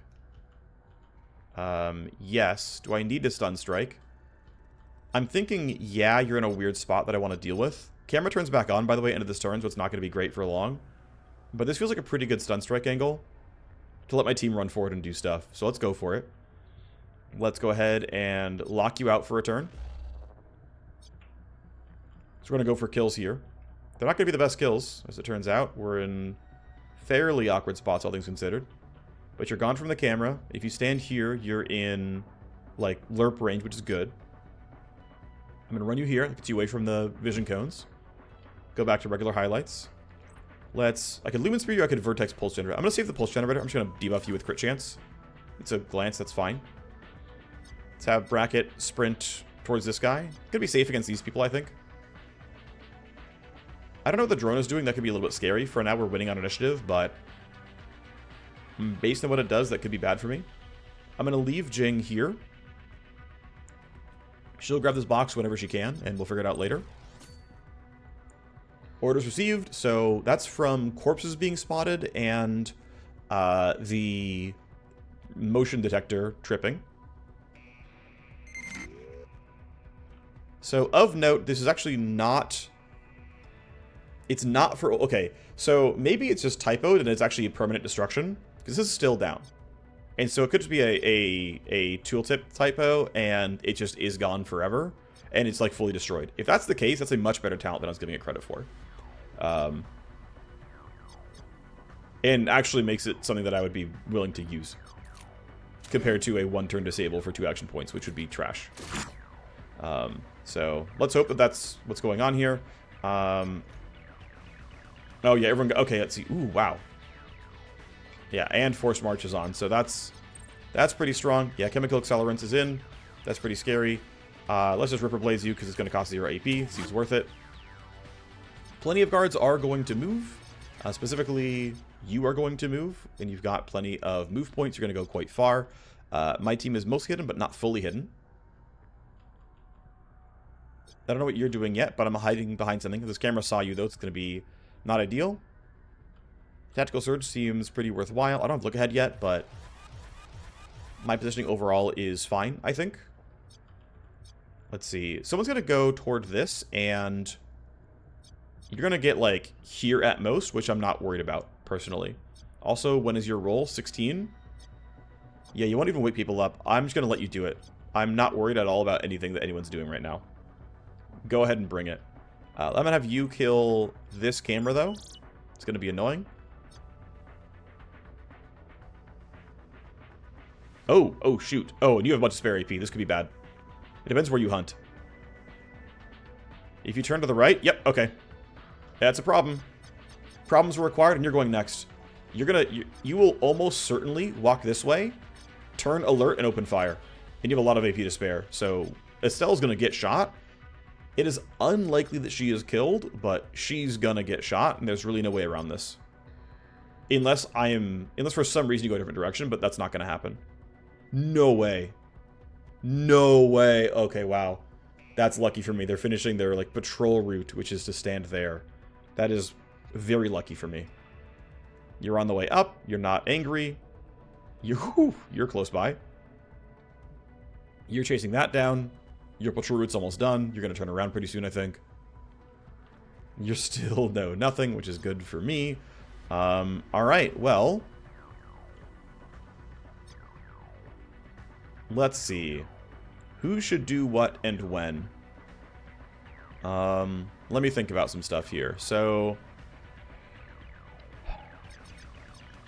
Yes. Do I need to stun strike? I'm thinking, yeah, you're in a weird spot that I want to deal with. Camera turns back on, by the way, end of this turn, so it's not going to be great for long. But this feels like a pretty good stun strike angle to let my team run forward and do stuff. So let's go for it. Let's go ahead and lock you out for a turn. So we're going to go for kills here. They're not going to be the best kills, as it turns out. We're in fairly awkward spots, all things considered. But you're gone from the camera. If you stand here, you're in, like, lerp range, which is good. I'm going to run you here. That gets you away from the vision cones. Go back to regular highlights. I could Lumen Spear you, I could Vertex Pulse Generator. I'm going to save the Pulse Generator. I'm just going to debuff you with crit chance. It's a glance, that's fine. Let's have Bracket sprint towards this guy. Gonna be safe against these people, I think. I don't know what the drone is doing. That could be a little bit scary. For now, we're winning on initiative, but based on what it does, that could be bad for me. I'm going to leave Jing here. She'll grab this box whenever she can, and we'll figure it out later. Orders received. So that's from corpses being spotted and the motion detector tripping. So of note, this is actually not... It's not for... Okay, so maybe it's just typoed and it's actually a permanent destruction, because this is still down. And so it could just be a tooltip typo, and it just is gone forever, and it's, like, fully destroyed. If that's the case, that's a much better talent than I was giving it credit for. And actually makes it something that I would be willing to use, compared to a one-turn disable for 2 action points, which would be trash. So let's hope that that's what's going on here. Oh yeah, everyone... Okay, let's see. Ooh, wow. Yeah, and Forced March is on, so that's pretty strong. Yeah, Chemical Accelerants is in. That's pretty scary. Let's just Ripper Blaze you, because it's going to cost 0 AP. Seems worth it. Plenty of guards are going to move. Specifically, you are going to move, and you've got plenty of move points. You're going to go quite far. My team is mostly hidden, but not fully hidden. I don't know what you're doing yet, but I'm hiding behind something. If this camera saw you, though, it's going to be not ideal. Tactical Surge seems pretty worthwhile. I don't have look ahead yet, but my positioning overall is fine, I think. Let's see. Someone's going to go toward this, and you're going to get, like, here at most, which I'm not worried about, personally. Also, when is your roll? 16? Yeah, you won't even wake people up. I'm just going to let you do it. I'm not worried at all about anything that anyone's doing right now. Go ahead and bring it. I'm going to have you kill this camera, though. It's going to be annoying. Oh, shoot. Oh, and you have a bunch of spare AP. This could be bad. It depends where you hunt. If you turn to the right, yep, okay. That's a problem. Problems are required, and you're going next. You will almost certainly walk this way, turn alert, and open fire. And you have a lot of AP to spare. So Estelle's going to get shot. It is unlikely that she is killed, but she's gonna get shot, and there's really no way around this. Unless for some reason you go a different direction, but that's not gonna happen. No way. No way. Okay, wow. That's lucky for me. They're finishing their, like, patrol route, which is to stand there. That is very lucky for me. You're on the way up. You're not angry. You're close by. You're chasing that down. Your patrol route's almost done. You're going to turn around pretty soon, I think. You're still nothing, which is good for me. Alright, well. Let's see. Who should do what and when? Let me think about some stuff here. So,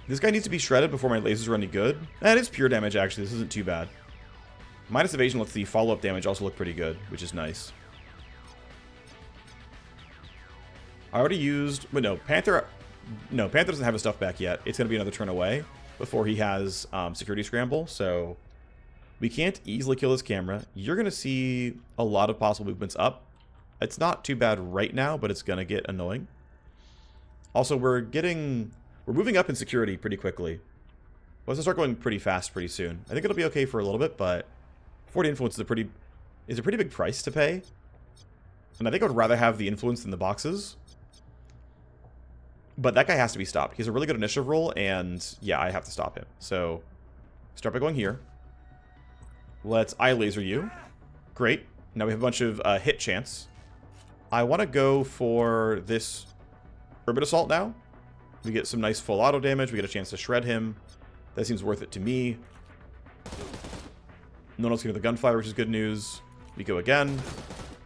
this guy needs to be shredded before my lasers are any good. That is pure damage, actually. This isn't too bad. Minus evasion lets the follow-up damage also look pretty good, which is nice. I already used... But no, Panther doesn't have his stuff back yet. It's going to be another turn away before he has security scramble, so... We can't easily kill this camera. You're going to see a lot of possible movements up. It's not too bad right now, but it's going to get annoying. Also, we're moving up in security pretty quickly. Let's start going pretty fast pretty soon. I think it'll be okay for a little bit, but 40 influence is a pretty big price to pay. And I think I would rather have the influence than the boxes. But that guy has to be stopped. He has a really good initiative roll, and yeah, I have to stop him. So, start by going here. Let's eye laser you. Great. Now we have a bunch of hit chance. I want to go for this Urban Assault now. We get some nice full auto damage. We get a chance to shred him. That seems worth it to me. No one else can do the gunfire, which is good news. We go again.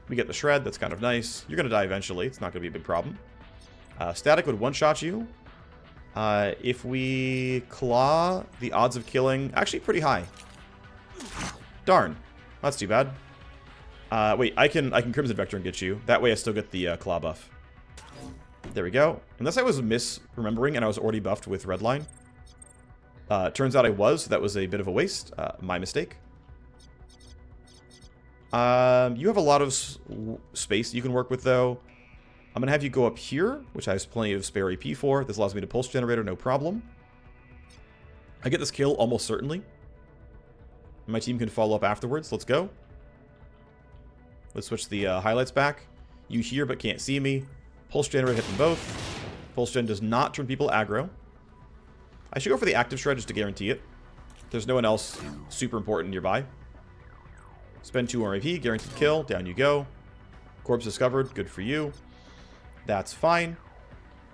We get the shred. That's kind of nice. You're going to die eventually. It's not going to be a big problem. Static would one-shot you. If we claw, the odds of killing... Actually, pretty high. Darn. That's too bad. Wait, I can Crimson Vector and get you. That way I still get the claw buff. There we go. Unless I was misremembering and I was already buffed with Redline. Turns out I was, so that was a bit of a waste. My mistake. You have a lot of space you can work with, though. I'm going to have you go up here, which has plenty of spare AP for. This allows me to pulse generator, no problem. I get this kill almost certainly. My team can follow up afterwards. Let's go. Let's switch the highlights back. You hear but can't see me. Pulse generator, hit them both. Pulse gen does not turn people aggro. I should go for the active shred just to guarantee it. There's no one else super important nearby. Spend 2 RAP, guaranteed kill. Down you go. Corpse discovered. Good for you. That's fine.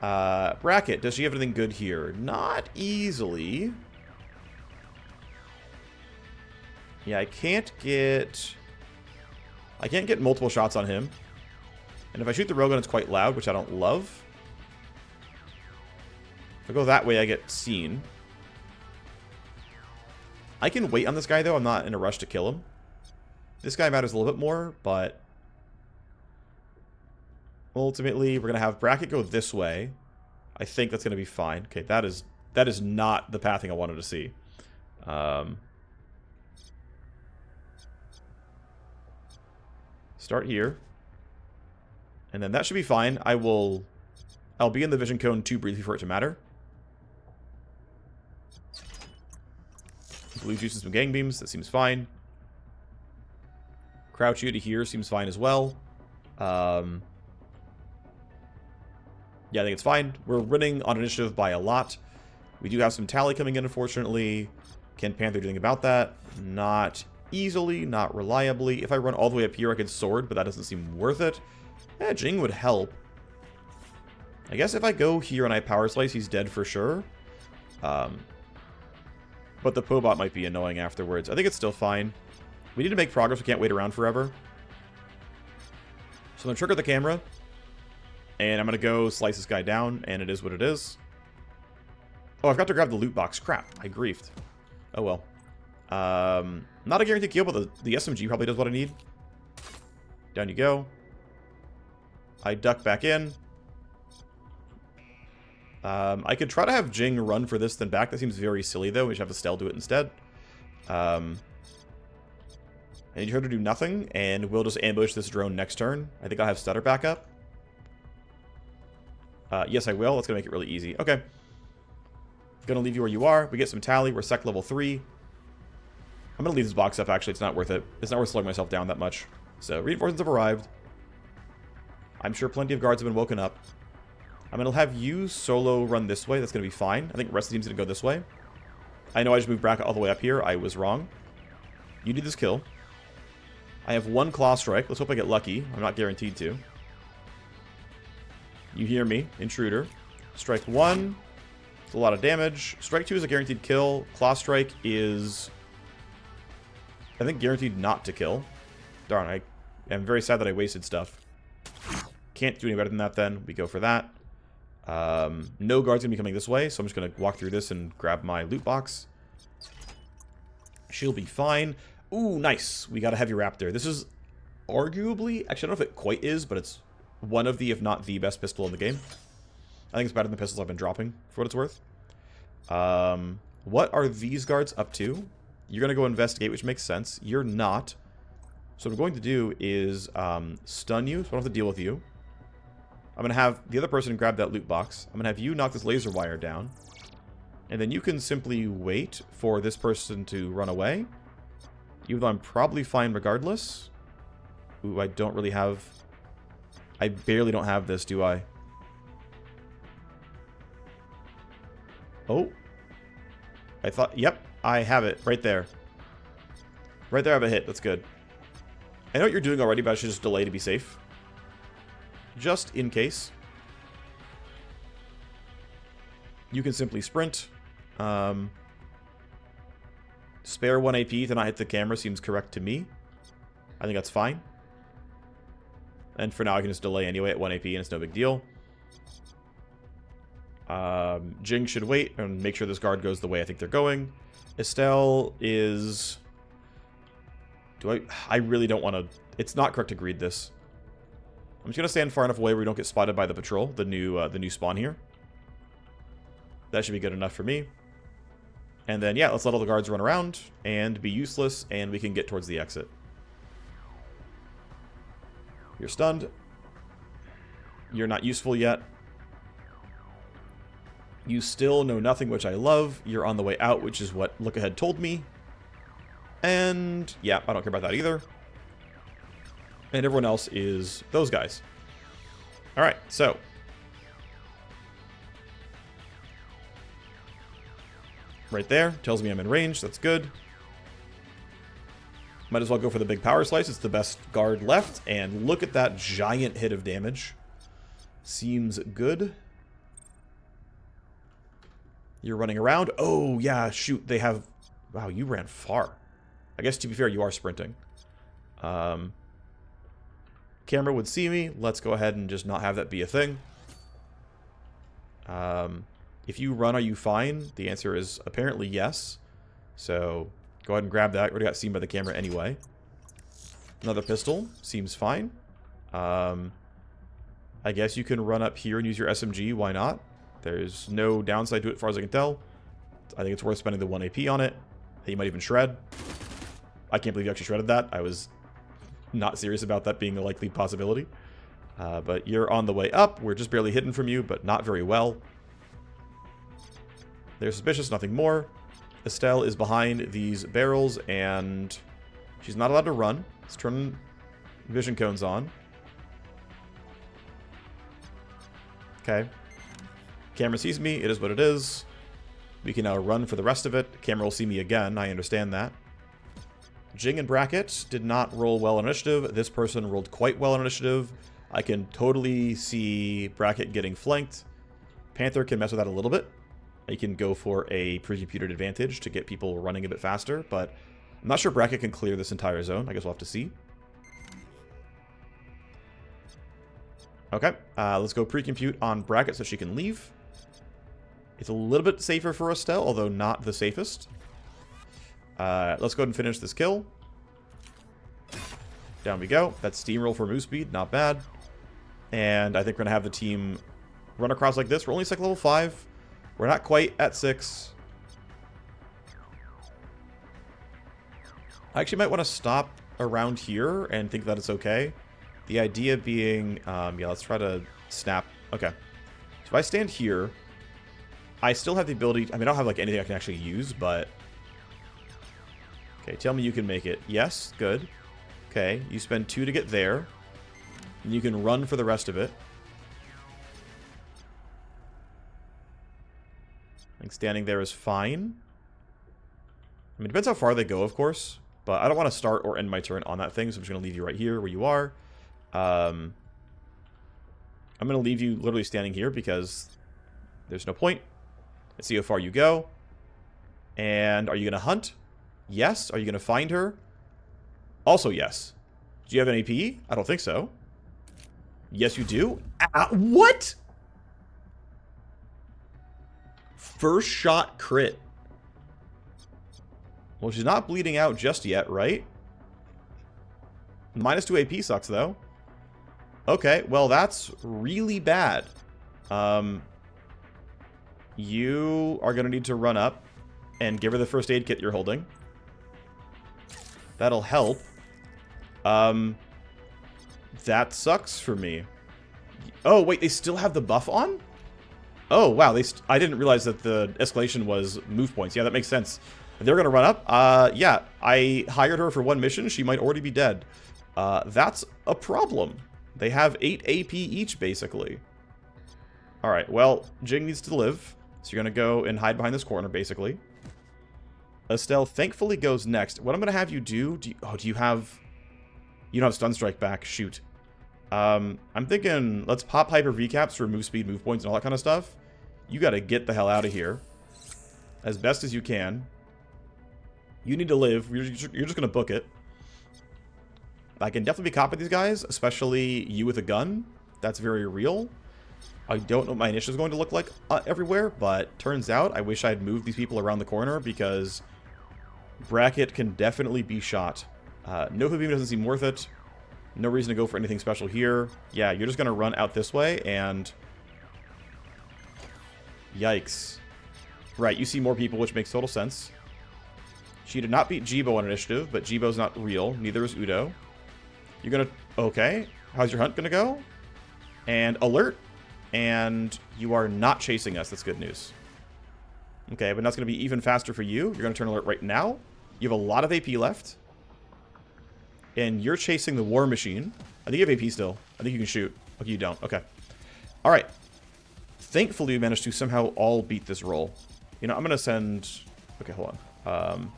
Bracket, does she have anything good here? Not easily. Yeah, I can't get multiple shots on him. And if I shoot the railgun, it's quite loud, which I don't love. If I go that way, I get seen. I can wait on this guy, though. I'm not in a rush to kill him. This guy matters a little bit more, but... Ultimately, we're going to have Bracket go this way. I think that's going to be fine. Okay, that is not the pathing I wanted to see. Start here. And then that should be fine. I'll be in the vision cone too briefly for it to matter. Blue juices some gang beams. That seems fine. Crouch you to here seems fine as well. Yeah, I think it's fine. We're winning on initiative by a lot. We do have some tally coming in, unfortunately. Can Panther do anything about that? Not easily, not reliably. If I run all the way up here, I could sword, but that doesn't seem worth it. Jing would help. I guess if I go here and I power slice, he's dead for sure. But the Pobot might be annoying afterwards. I think it's still fine. We need to make progress. We can't wait around forever. So I'm going to trigger the camera. And I'm going to go slice this guy down, and it is what it is. Oh, I've got to grab the loot box. Crap, I griefed. Oh well. Not a guaranteed kill, but the SMG probably does what I need. Down you go. I duck back in. I could try to have Jing run for this then back. That seems very silly, though. We should have Estelle do it instead. I need her to do nothing, and we'll just ambush this drone next turn. I think I'll have stutter backup. Yes, I will. That's going to make it really easy. Okay. Gonna leave you where you are. We get some tally. We're sec level 3. I'm gonna leave this box up, actually. It's not worth it. It's not worth slowing myself down that much. So, reinforcements have arrived. I'm sure plenty of guards have been woken up. I'm gonna have you solo run this way. That's gonna be fine. I think the rest of the team's gonna go this way. I know I just moved bracket all the way up here. I was wrong. You need this kill. I have 1 claw strike. Let's hope I get lucky. I'm not guaranteed to. You hear me. Intruder. Strike 1. It's a lot of damage. Strike 2 is a guaranteed kill. Claw strike is, I think, guaranteed not to kill. Darn, I am very sad that I wasted stuff. Can't do any better than that then. We go for that. No guard's going to be coming this way, so I'm just going to walk through this and grab my loot box. She'll be fine. Ooh, nice. We got a heavy raptor. This is arguably, actually, I don't know if it quite is, but it's one of the, if not the best pistol in the game. I think it's better than the pistols I've been dropping, for what it's worth. What are these guards up to? You're going to go investigate, which makes sense. You're not. So what I'm going to do is stun you, so I don't have to deal with you. I'm going to have the other person grab that loot box. I'm going to have you knock this laser wire down. And then you can simply wait for this person to run away. Even though I'm probably fine regardless. Ooh, I don't really have... I barely don't have this, do I? Oh. I thought... Yep, I have it. Right there. Right there I have a hit. That's good. I know what you're doing already, but I should just delay to be safe. Just in case. You can simply sprint. Spare 1 AP to not hit the camera seems correct to me. I think that's fine. And for now, I can just delay anyway at 1 AP, and it's no big deal. Jing should wait and make sure this guard goes the way I think they're going. Estelle is... I really don't want to... It's not correct to greed this. I'm just going to stand far enough away where we don't get spotted by the patrol, the new spawn here. That should be good enough for me. And then, yeah, let's let all the guards run around and be useless, and we can get towards the exit. You're stunned. You're not useful yet. You still know nothing, which I love. You're on the way out, which is what Look Ahead told me. And, yeah, I don't care about that either. And everyone else is those guys. Alright, so. Right there. Tells me I'm in range. That's good. Might as well go for the big power slice. It's the best guard left. And look at that giant hit of damage. Seems good. You're running around. Oh, yeah, shoot. They have... Wow, you ran far. I guess, to be fair, you are sprinting. Camera would see me. Let's go ahead and just not have that be a thing. If you run, are you fine? The answer is apparently yes. So, go ahead and grab that. Already got seen by the camera anyway. Another pistol. Seems fine. I guess you can run up here and use your SMG. Why not? There's no downside to it as far as I can tell. I think it's worth spending the 1 AP on it. You might even shred. I can't believe you actually shredded that. I was not serious about that being a likely possibility. But you're on the way up. We're just barely hidden from you, but not very well. They're suspicious, nothing more. Estelle is behind these barrels, and she's not allowed to run. Let's turn vision cones on. Okay. Camera sees me. It is what it is. We can now run for the rest of it. Camera will see me again. I understand that. Jing and Bracket did not roll well on initiative. This person rolled quite well on initiative. I can totally see Bracket getting flanked. Panther can mess with that a little bit. He can go for a pre-computed advantage to get people running a bit faster, but I'm not sure Bracket can clear this entire zone. I guess we'll have to see. Okay, let's go pre-compute on Bracket so she can leave. It's a little bit safer for Estelle, although not the safest. Let's go ahead and finish this kill. Down we go. That's steamroll for move speed. Not bad. And I think we're going to have the team run across like this. We're only sec level 5. We're not quite at 6. I actually might want to stop around here and think that it's okay. The idea being, yeah, let's try to snap. Okay. So if I stand here, I still have the ability, I mean, I don't have like anything I can actually use, but... Okay, tell me you can make it. Yes, good. Okay, you spend 2 to get there. And you can run for the rest of it. I think standing there is fine. I mean, it depends how far they go, of course. But I don't want to start or end my turn on that thing, so I'm just going to leave you right here where you are. I'm going to leave you literally standing here because there's no point. Let's see how far you go. And are you going to hunt? Yes. Are you going to find her? Also yes. Do you have an AP? I don't think so. Yes, you do. What? First shot crit. Well, she's not bleeding out just yet, right? Minus 2 AP sucks, though. Okay, well, that's really bad. You are going to need to run up and give her the first aid kit you're holding. That'll help. That sucks for me. Oh, wait, they still have the buff on? Oh, wow, I didn't realize that the escalation was move points. Yeah, that makes sense. They're going to run up. Yeah, I hired her for 1 mission. She might already be dead. That's a problem. They have 8 AP each, basically. Alright, well, Jing needs to live. So you're going to go and hide behind this corner, basically. Estelle thankfully goes next. What I'm going to have you do... do you have... You don't have Stun Strike back. Shoot. I'm thinking, let's pop Hyper Recaps for move speed, move points, and all that kind of stuff. You got to get the hell out of here. As best as you can. You need to live. You're just going to book it. I can definitely be caught by these guys, especially you with a gun. That's very real. I don't know what my initiative is going to look like everywhere, but turns out I wish I had moved these people around the corner because Bracket can definitely be shot. No Hood Beam doesn't seem worth it. No reason to go for anything special here. Yeah, you're just going to run out this way, and... Yikes. Right, you see more people, which makes total sense. She did not beat Jibo on initiative, but Jibo's not real. Neither is Udo. You're going to... Okay. How's your hunt going to go? And alert. And you are not chasing us. That's good news. Okay, but that's going to be even faster for you. You're going to turn alert right now. You have a lot of AP left. And you're chasing the Warmachine. I think you have AP still. I think you can shoot. Okay, you don't. Okay. All right. Thankfully, we managed to somehow all beat this roll. You know, I'm going to send... Okay, hold on.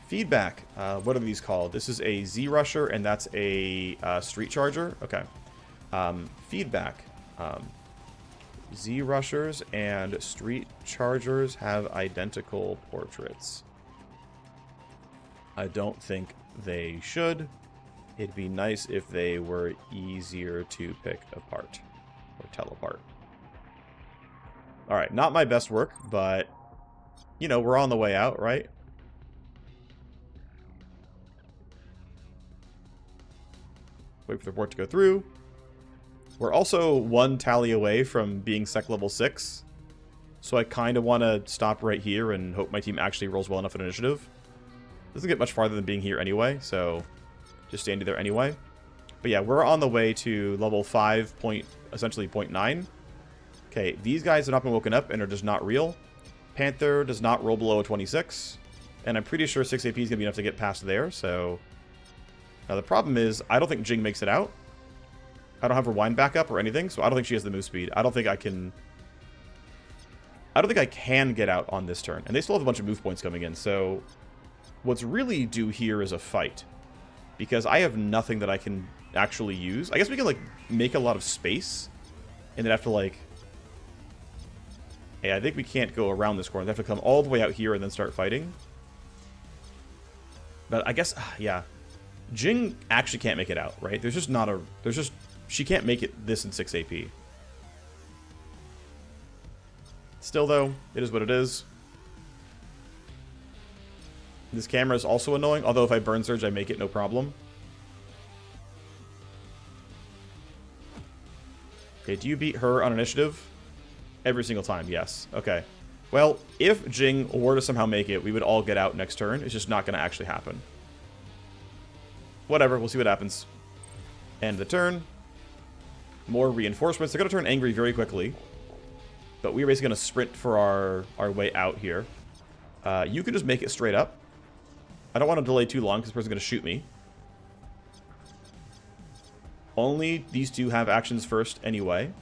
Feedback. What are these called? This is a Z-Rusher, and that's a Street Charger. Okay. Feedback. Z-Rushers and Street Chargers have identical portraits. I don't think they should. It'd be nice if they were easier to pick apart or tell apart. Alright, not my best work, but, you know, we're on the way out, right? Wait for the report to go through. We're also 1 tally away from being sec level 6. So I kind of want to stop right here and hope my team actually rolls well enough in initiative. Doesn't get much farther than being here anyway, so just standing there anyway. But yeah, we're on the way to level 5, essentially 0.9. Okay, these guys have not been woken up and are just not real. Panther does not roll below a 26. And I'm pretty sure 6 AP is going to be enough to get past there, so... Now the problem is, I don't think Jing makes it out. I don't have her wind back up or anything, so I don't think she has the move speed. I don't think I can get out on this turn. And they still have a bunch of move points coming in, so... What's really due here is a fight. Because I have nothing that I can actually use. I guess we can, like, make a lot of space. And then have to, like... Hey, I think we can't go around this corner. They have to come all the way out here and then start fighting. But I guess, yeah. Jing actually can't make it out, right? There's just not a... She can't make it this in 6 AP. Still, though, it is what it is. This camera is also annoying, although if I burn surge, I make it no problem. Okay, do you beat her on initiative? Every single time, yes. Okay. Well, if Jing were to somehow make it, we would all get out next turn. It's just not going to actually happen. Whatever, we'll see what happens. End the turn. More reinforcements. They're going to turn angry very quickly. But we're basically going to sprint for our way out here. You can just make it straight up. I don't want to delay too long because this person's going to shoot me. Only these two have actions first anyway.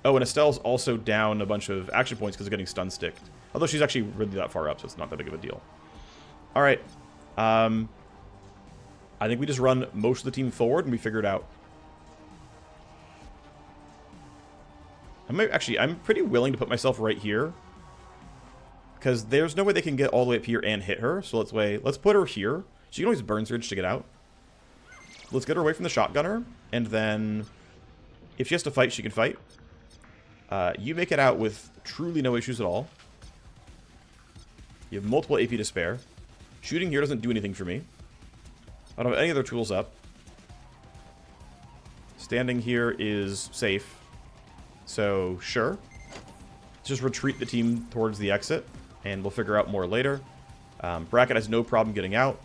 Oh, and Estelle's also down a bunch of action points because of getting stun sticked. Although she's actually really that far up, so it's not that big of a deal. Alright. I think we just run most of the team forward and we figure it out. I'm pretty willing to put myself right here. Because there's no way they can get all the way up here and hit her. So let's put her here. She can always burn surge to get out. Let's get her away from the shotgunner. And then, if she has to fight, she can fight. You make it out with truly no issues at all. You have multiple AP to spare. Shooting here doesn't do anything for me. I don't have any other tools up. Standing here is safe. So, sure. Just retreat the team towards the exit. And we'll figure out more later. Bracket has no problem getting out.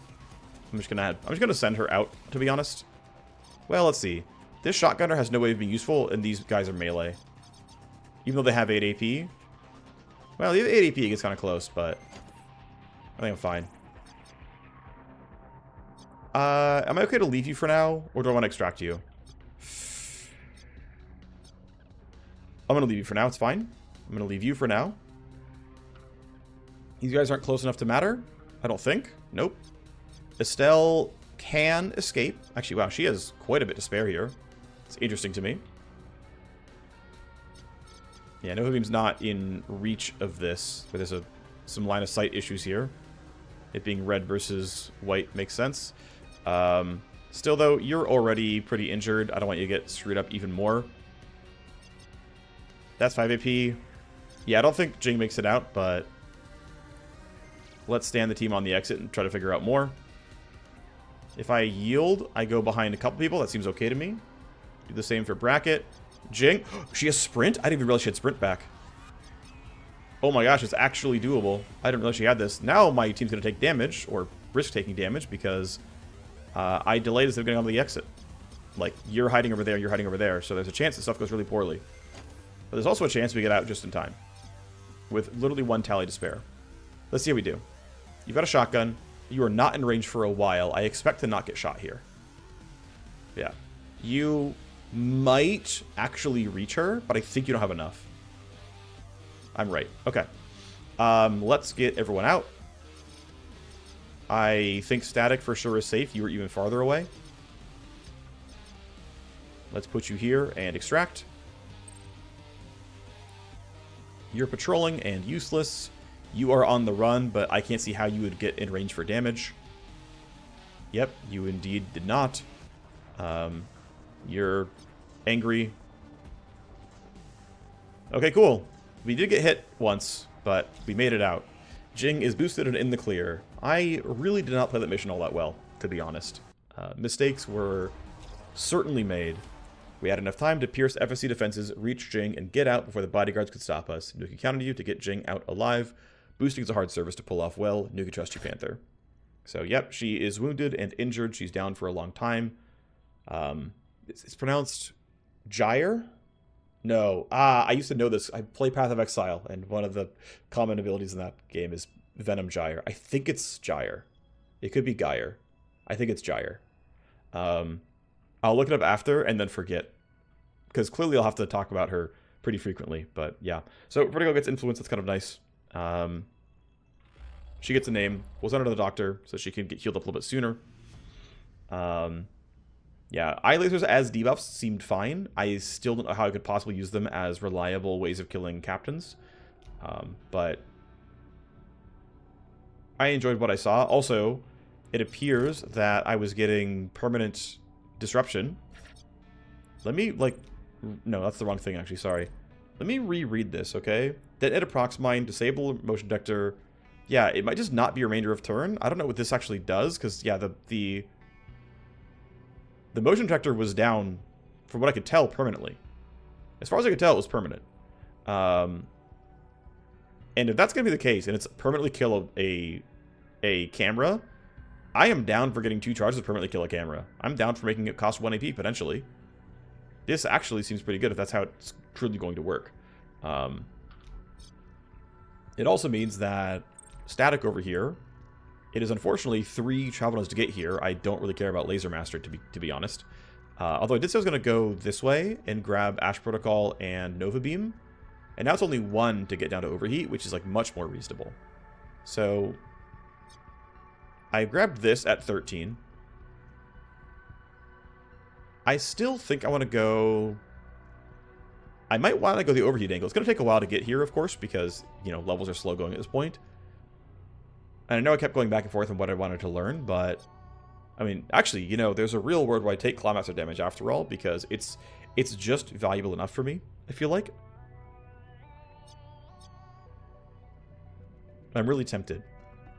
I'm just gonna send her out, to be honest. Well, let's see. This shotgunner has no way of being useful, and these guys are melee. Even though they have 8 AP. Well, 8 AP gets kind of close, but I think I'm fine. Am I okay to leave you for now, or do I want to extract you? I'm gonna leave you for now, it's fine. I'm gonna leave you for now. These guys aren't close enough to matter, I don't think. Nope. Estelle can escape. Actually, wow, she has quite a bit to spare here. It's interesting to me. Yeah, Nova Beam's not in reach of this, but there's some line of sight issues here. It being red versus white makes sense. Still, though, you're already pretty injured. I don't want you to get screwed up even more. That's 5 AP. Yeah, I don't think Jing makes it out, but let's stand the team on the exit and try to figure out more. If I yield, I go behind a couple people. That seems okay to me. Do the same for Bracket. Jing. She has sprint? I didn't even realize she had sprint back. Oh my gosh, it's actually doable. I didn't realize she had this. Now my team's going to take damage, or risk taking damage, because I delayed instead of getting on the exit. Like, you're hiding over there, you're hiding over there. So there's a chance that stuff goes really poorly. But there's also a chance we get out just in time. With literally 1 tally to spare. Let's see how we do. You've got a shotgun. You are not in range for a while. I expect to not get shot here. Yeah. You might actually reach her, but I think you don't have enough. I'm right. Okay. Let's get everyone out. I think static for sure is safe. You were even farther away. Let's put you here and extract. You're patrolling and useless. You are on the run, but I can't see how you would get in range for damage. Yep, you indeed did not. You're angry. Okay, cool. We did get hit once, but we made it out. Jing is boosted and in the clear. I really did not play that mission all that well, to be honest. Mistakes were certainly made. We had enough time to pierce FSC defenses, reach Jing, and get out before the bodyguards could stop us. Nuki counted on you to get Jing out alive. Boosting is a hard service to pull off well. Nuki trust you, Panther. So, yep, she is wounded and injured. She's down for a long time. It's pronounced Gyre? No. I used to know this. I play Path of Exile, and one of the common abilities in that game is Venom Gyre. I think it's Gyre. It could be Gyre. I think it's Gyre. I'll look it up after and then forget. Because clearly I'll have to talk about her pretty frequently. But yeah. So Vertigo gets influence. That's kind of nice. She gets a name. We'll send her to the doctor so she can get healed up a little bit sooner. Yeah. Eye lasers as debuffs seemed fine. I still don't know how I could possibly use them as reliable ways of killing captains. But I enjoyed what I saw. Also, it appears that I was getting permanent disruption. Let me, no, that's the wrong thing, actually, sorry. Let me reread this, okay? Detonate Approximine, disable motion detector. Yeah, it might just not be remainder of turn. I don't know what this actually does, because, yeah, the motion detector was down, from what I could tell, permanently. As far as I could tell, it was permanent. And if that's going to be the case, and it's permanently kill a camera, I am down for getting 2 charges to permanently kill a camera. I'm down for making it cost 1 AP, potentially. This actually seems pretty good if that's how it's truly going to work. It also means that static over here, it is unfortunately 3 travel nodes to get here. I don't really care about Laser Master, to be honest. Although I did say I was going to go this way and grab Ash Protocol and Nova Beam. And now it's only 1 to get down to Overheat, which is like much more reasonable. So I grabbed this at 13. I still think I want to go... I might want to go the Overheat angle. It's going to take a while to get here, of course, because, you know, levels are slow going at this point. And I know I kept going back and forth on what I wanted to learn, but... I mean, actually, you know, there's a real world where I take Clawmaster damage after all, because it's just valuable enough for me, I feel like. I'm really tempted.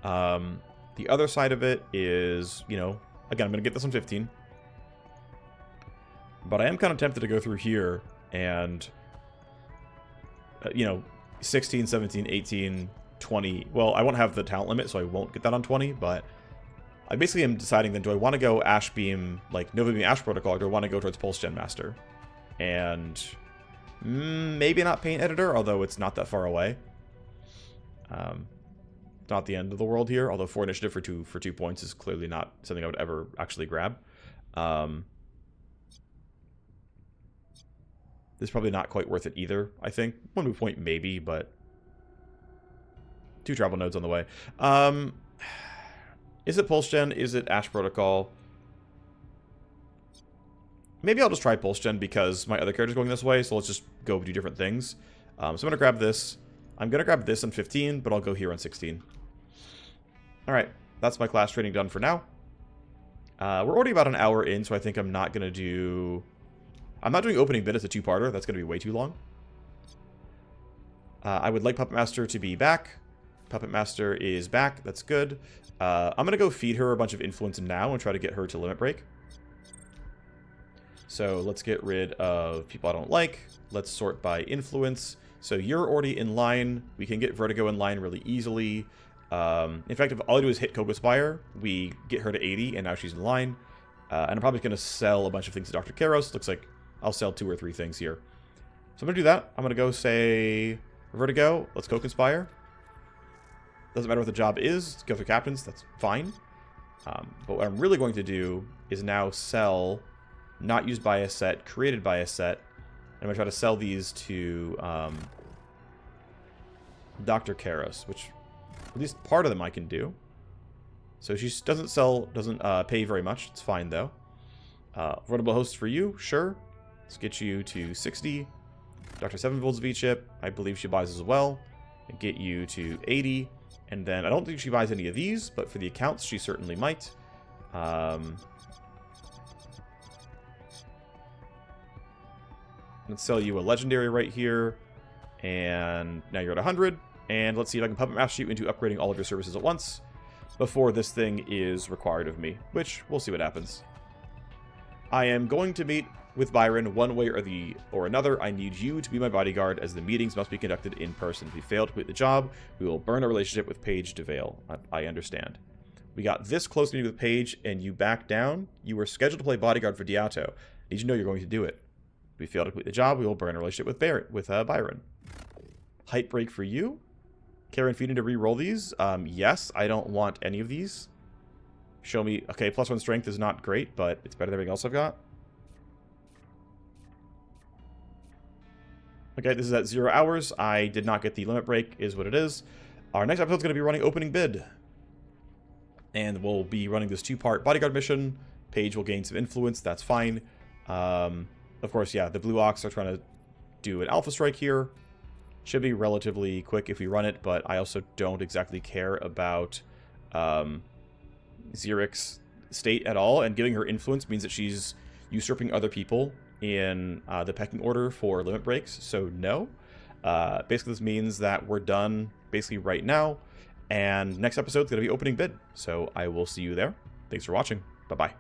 The other side of it is, you know, again, I'm going to get this on 15. But I am kind of tempted to go through here and, you know, 16, 17, 18, 20. Well, I won't have the talent limit, so I won't get that on 20, but I basically am deciding then, do I want to go Ash Beam, like Nova Beam Ash Protocol, or do I want to go towards Pulse Gen Master? And maybe not Paint Editor, although it's not that far away. Not the end of the world here, although 4 initiative for 2 points is clearly not something I would ever actually grab. This is probably not quite worth it either, I think. 1 move point maybe, but 2 travel nodes on the way. Is it Pulse Gen? Is it Ash Protocol? Maybe I'll just try Pulse Gen because my other character's going this way, so let's just go do different things. So I'm going to grab this. I'm going to grab this on 15, but I'll go here on 16. Alright, that's my class training done for now. We're already about an hour in, so I think I'm not going to do... I'm not doing opening bid as a 2-parter. That's going to be way too long. I would like Puppet Master to be back. Puppet Master is back. That's good. I'm going to go feed her a bunch of influence now and try to get her to limit break. So let's get rid of people I don't like. Let's sort by influence. So you're already in line. We can get Vertigo in line really easily. In fact, if all I do is hit Coco Spire, we get her to 80, and now she's in line. And I'm probably going to sell a bunch of things to Dr. Karos. Looks like I'll sell 2 or 3 things here. So I'm going to do that. I'm going to go say Vertigo. Let's Coco Spire. Doesn't matter what the job is. Go through captains. That's fine. But what I'm really going to do is now sell not used by a set, created by a set. I'm going to try to sell these to Dr. Karos, which at least part of them I can do. So she doesn't pay very much. It's fine, though. Portable host for you, sure. Let's get you to 60. Dr. Sevenfold's V-chip, I believe she buys as well. And get you to 80. And then I don't think she buys any of these, but for the accounts, she certainly might. Let's sell you a legendary right here. And now you're at 100. And let's see if I can Puppet Master you into upgrading all of your services at once before this thing is required of me, which we'll see what happens. I am going to meet with Byron one way or another. I need you to be my bodyguard, as the meetings must be conducted in person. If we fail to complete the job, we will burn our relationship with Paige DeVale. I understand. We got this close meeting with Paige, and you back down. You were scheduled to play bodyguard for Diato. I need you to know you're going to do it. If we fail to complete the job, we will burn our relationship with Byron. Height break for you. Karen feeding to re-roll these. Yes, I don't want any of these. Show me... Okay, +1 strength is not great, but it's better than everything else I've got. Okay, this is at 0 hours. I did not get the limit break, is what it is. Our next episode is going to be running opening bid. And we'll be running this 2-part bodyguard mission. Paige will gain some influence, that's fine. Of course, yeah, the Blue Ox are trying to do an alpha strike here. Should be relatively quick if we run it, but I also don't exactly care about Xeric's state at all. And giving her influence means that she's usurping other people in the pecking order for limit breaks, so no. Basically, this means that we're done basically right now, and next episode's going to be opening bid, so I will see you there. Thanks for watching. Bye-bye.